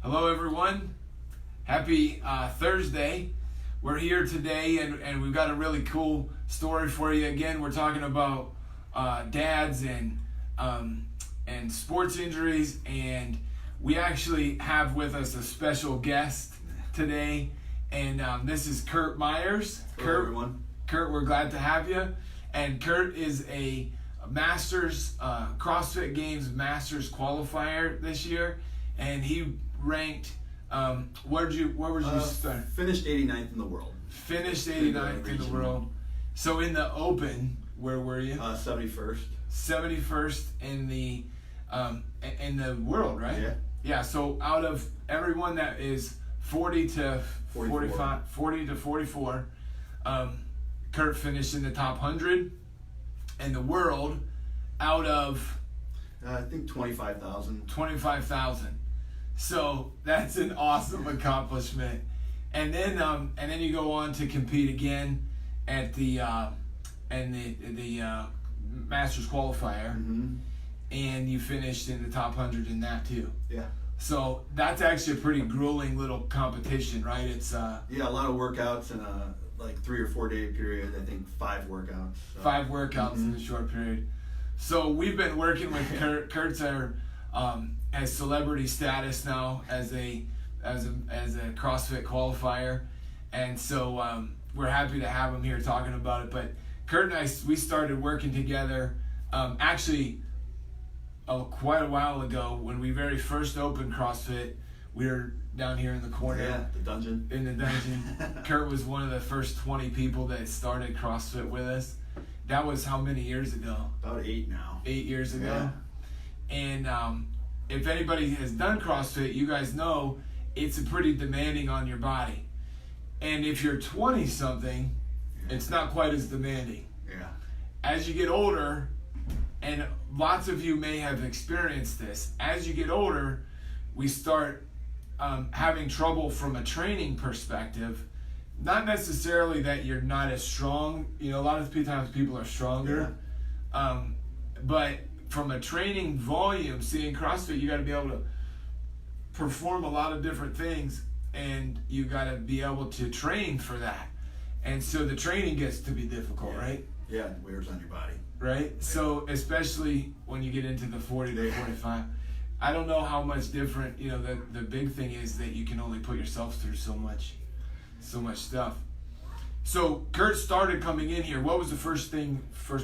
Hello everyone, happy Thursday. We're here today and we've got a really cool story for you. Again, we're talking about dads and sports injuries, and we actually have with us a special guest today, and this is Kurt Myers. Hello everyone. Kurt, we're glad to have you. And Kurt is a Masters, CrossFit Games Masters qualifier this year, and he ranked, where was you start? Finished 89th in the world. Finished 89th in the world. So in the Open, where were you? 71st. 71st in the world, right? Yeah. Yeah, so out of everyone that is 40 to 44, Kurt finished in the top 100 in the world out of I think 25,000. 25,000. So that's an awesome accomplishment. And then you go on to compete again at the Masters Qualifier, and you finished in the top 100 in that too. Yeah. So that's actually a pretty grueling little competition, right? It's a lot of workouts in a 3 or 4 day period. I think 5 workouts. So. 5 workouts in a short period. So we've been working with Kurt. Kurt's has celebrity status now as a CrossFit qualifier, and so we're happy to have him here talking about it. But Kurt and I, we started working together actually quite a while ago when we very first opened CrossFit. We were down here in the corner. Yeah, the dungeon. In the dungeon. Kurt was one of the first 20 people that started CrossFit with us. That was how many years ago? About 8 now. 8 years ago. Yeah. And if anybody has done CrossFit, you guys know it's pretty demanding on your body. And if you're 20-something, it's not quite as demanding. Yeah. As you get older, and lots of you may have experienced this, as you get older, we start having trouble from a training perspective. Not necessarily that you're not as strong. You know, a lot of times people are stronger. Yeah. But from a training volume, see, in CrossFit, you got to be able to perform a lot of different things, and you got to be able to train for that. And so the training gets to be difficult, right? Yeah, it wears on your body. Right? Yeah. So especially when you get into the 40 to 45. I don't know how much different, you know, the big thing is that you can only put yourself through so much stuff. So Kurt started coming in here. What was the first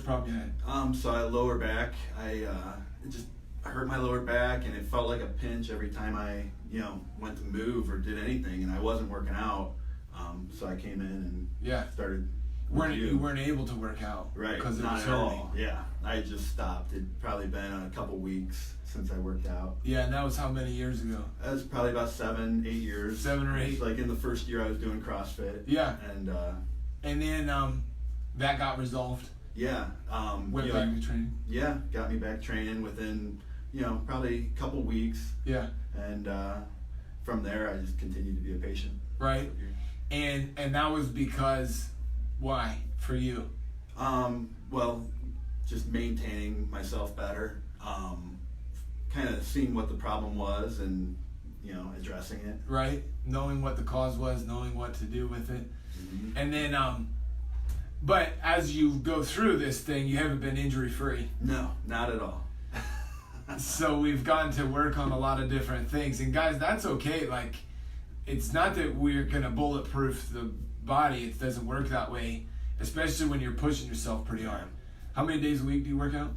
problem you had? So I lower back. I hurt my lower back, and it felt like a pinch every time I, went to move or did anything, and I wasn't working out. So I came in and started. You weren't able to work out, right? Because it not was at hurting. all. Yeah, I just stopped. It'd probably been a couple weeks since I worked out. Yeah, and that was how many years ago? That was probably about 7, 8 years. 7 or 8. Like in the first year I was doing CrossFit. Yeah. And then that got resolved. Yeah. Went back to training. Yeah, got me back training within probably a couple weeks. Yeah. And from there I just continued to be a patient. Right. And that was because why for you? Well, just maintaining myself better. Kind of seeing what the problem was and addressing it. Right. Knowing what the cause was, knowing what to do with it. Mm-hmm. And then but as you go through this thing, you haven't been injury free. No, not at all. So we've gotten to work on a lot of different things, and guys, that's okay. Like, it's not that we're gonna bulletproof the body. It doesn't work that way, especially when you're pushing yourself pretty hard. How many days a week do you work out?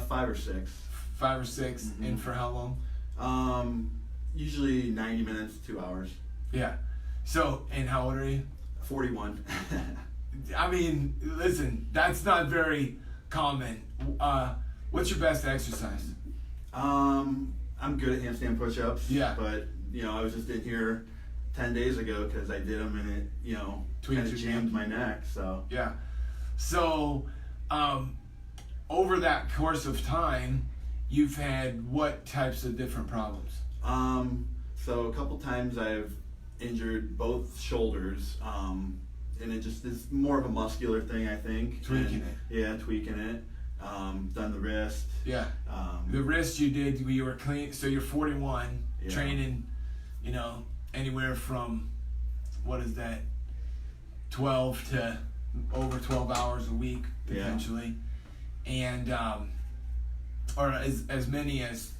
5 or 6. 5 or 6. Mm-hmm. And for how long? Usually 90 minutes, 2 hours. Yeah. So, and how old are you? 41. I mean, listen, that's not very common. What's your best exercise? I'm good at handstand push-ups. Yeah. But I was just in here 10 days ago because I did them and it kind of jammed my neck. So yeah. So over that course of time, you've had what types of different problems? So a couple times I've injured both shoulders. And it just is more of a muscular thing, I think. Tweaking it. Yeah, tweaking it. Done the wrist. Yeah. The wrist you did, you were clean. So you're 41, Yeah. training anywhere from, what is that, 12 to over 12 hours a week potentially, and or as many as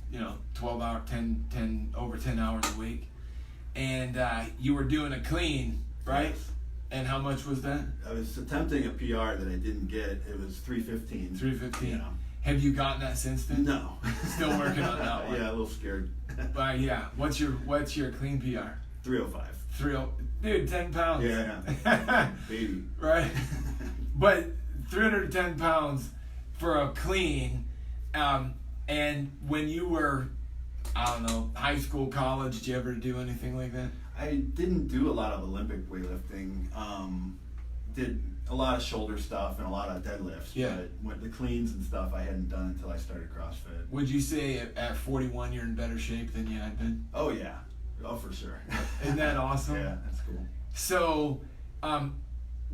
12 hour 10 over 10 hours a week, and you were doing a clean, right? Yes. And how much was that? I was attempting a PR that I didn't get. It was 315. 315. Yeah. Have you gotten that since then? No. Still working on that one. Yeah, a little scared. But yeah, what's your clean PR? 305. 30, dude, 10 pounds. Yeah. Baby. Right. But 310 pounds for a clean, and when you were, I don't know, high school, college, did you ever do anything like that? I didn't do a lot of Olympic weightlifting. Did a lot of shoulder stuff and a lot of deadlifts. Yeah. But with the cleans and stuff, I hadn't done until I started CrossFit. Would you say at 41 you're in better shape than you had been? Oh yeah. Oh, for sure. Isn't that awesome? Yeah, that's cool. So,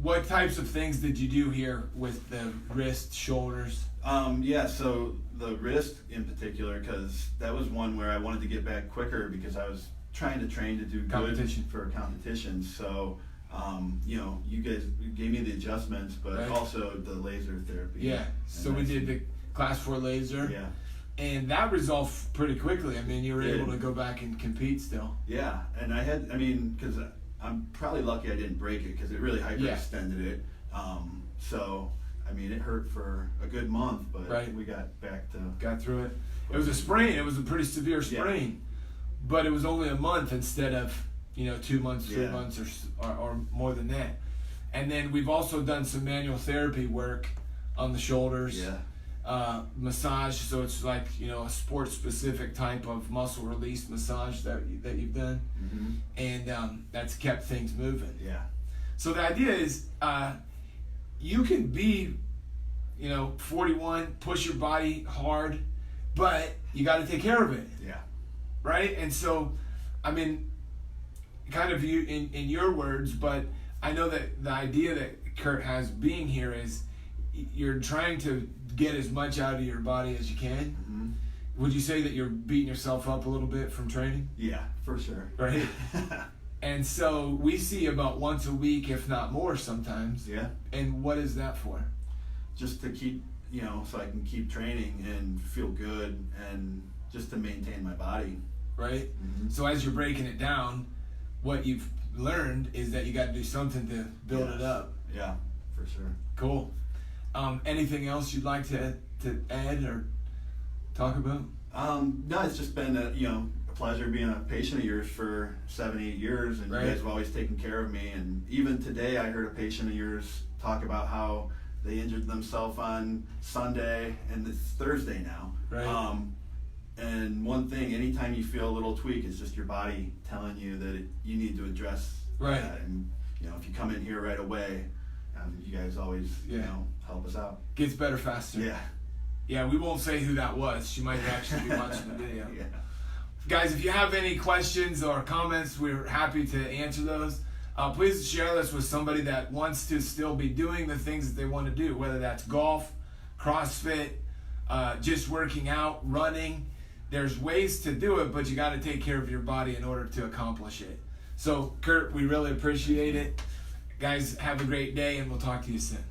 what types of things did you do here with the wrist, shoulders? So the wrist in particular, because that was one where I wanted to get back quicker because I was trying to train to do good for competitions. So, you guys gave me the adjustments, but also the laser therapy. Yeah. So we did the Class 4 laser. Yeah. And that resolved pretty quickly. I mean, you were able to go back and compete still. Yeah, and because I'm probably lucky I didn't break it because it really hyperextended it. So, it hurt for a good month, but we got back to... Got through it. It was a sprain. It was a pretty severe sprain. But it was only a month instead of, 2 months, 3 months, or more than that. And then we've also done some manual therapy work on the shoulders. Yeah. Massage, so it's like a sport-specific type of muscle release massage that you've done, and that's kept things moving. Yeah. So the idea is, you can be, 41, push your body hard, but you got to take care of it. Yeah. Right. And so, kind of you in your words, but I know that the idea that Kurt has being here is you're trying to get as much out of your body as you can. Mm-hmm. Would you say that you're beating yourself up a little bit from training? Yeah, for sure. Right? And so we see about once a week, if not more sometimes. Yeah. And what is that for? Just to keep, so I can keep training and feel good and just to maintain my body. Right? Mm-hmm. So as you're breaking it down, what you've learned is that you got to do something to build it up. Yeah, for sure. Cool. Anything else you'd like to add or talk about? No, it's just been a pleasure being a patient of yours for 7-8 years, and you guys have always taken care of me. And even today, I heard a patient of yours talk about how they injured themselves on Sunday, and it's Thursday now. Right. And one thing, anytime you feel a little tweak, it's just your body telling you that you need to address that. And if you come in here right away, you guys always help us out. Gets better faster. Yeah. Yeah, we won't say who that was. She might actually be watching the video. Yeah. Guys, if you have any questions or comments, we're happy to answer those. Please share this with somebody that wants to still be doing the things that they want to do, whether that's golf, CrossFit, just working out, running. There's ways to do it, but you got to take care of your body in order to accomplish it. So, Kurt, we really appreciate it. Guys, have a great day, and we'll talk to you soon.